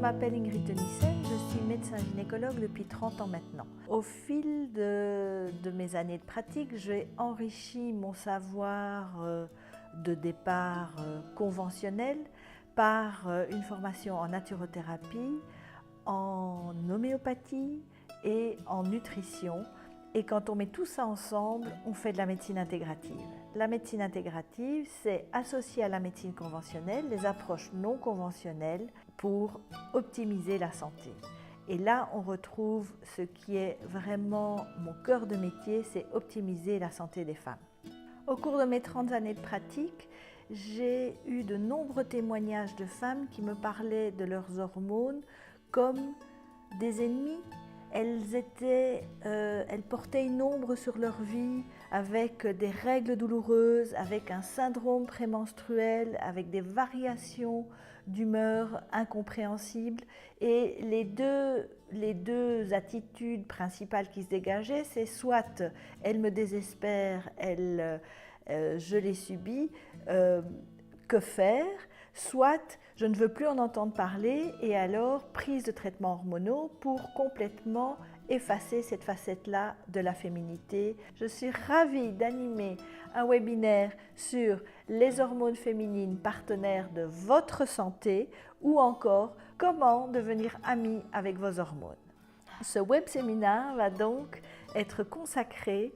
m'appelle Ingrid Tenissen, je suis médecin gynécologue depuis 30 ans maintenant. Au fil de mes années de pratique, j'ai enrichi mon savoir de départ conventionnel par une formation en naturothérapie, en homéopathie et en nutrition. Et quand on met tout ça ensemble, on fait de la médecine intégrative. La médecine intégrative, c'est associer à la médecine conventionnelle les approches non conventionnelles pour optimiser la santé. Et là, on retrouve ce qui est vraiment mon cœur de métier, c'est optimiser la santé des femmes. Au cours de mes 30 années de pratique, j'ai eu de nombreux témoignages de femmes qui me parlaient de leurs hormones comme des ennemis. Elles portaient une ombre sur leur vie avec des règles douloureuses, avec un syndrome prémenstruel, avec des variations d'humeur incompréhensibles. Et les deux attitudes principales qui se dégageaient, c'est soit elles me désespèrent, je les subis, que faire ? Soit je ne veux plus en entendre parler et alors prise de traitements hormonaux pour complètement effacer cette facette-là de la féminité. Je suis ravie d'animer un webinaire sur les hormones féminines partenaires de votre santé ou encore comment devenir amie avec vos hormones. Ce web séminaire va donc être consacré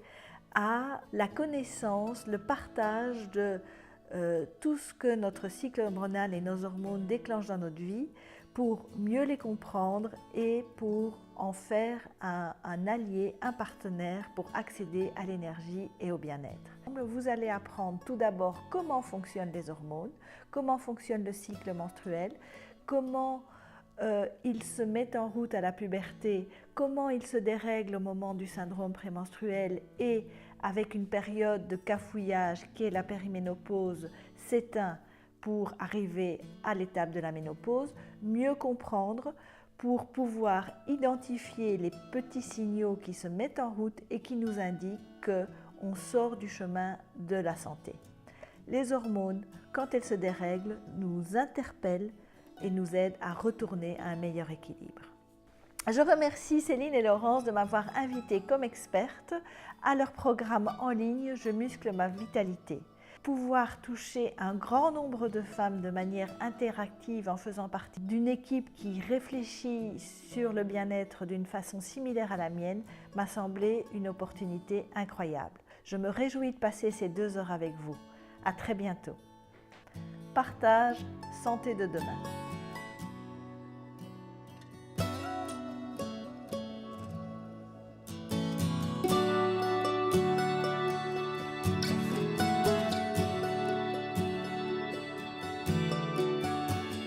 à la connaissance, le partage de tout ce que notre cycle hormonal et nos hormones déclenchent dans notre vie pour mieux les comprendre et pour en faire un allié, un partenaire pour accéder à l'énergie et au bien-être. Vous allez apprendre tout d'abord comment fonctionnent les hormones, comment fonctionne le cycle menstruel, comment il se met en route à la puberté, comment il se dérègle au moment du syndrome prémenstruel et avec une période de cafouillage qui est la périménopause s'éteint pour arriver à l'étape de la ménopause, mieux comprendre pour pouvoir identifier les petits signaux qui se mettent en route et qui nous indiquent qu'on sort du chemin de la santé. Les hormones, quand elles se dérèglent, nous interpellent et nous aident à retourner à un meilleur équilibre. Je remercie Céline et Laurence de m'avoir invitée comme experte à leur programme en ligne « Je muscle ma vitalité ». Pouvoir toucher un grand nombre de femmes de manière interactive en faisant partie d'une équipe qui réfléchit sur le bien-être d'une façon similaire à la mienne m'a semblé une opportunité incroyable. Je me réjouis de passer ces 2 heures avec vous. À très bientôt. Partage, santé de demain.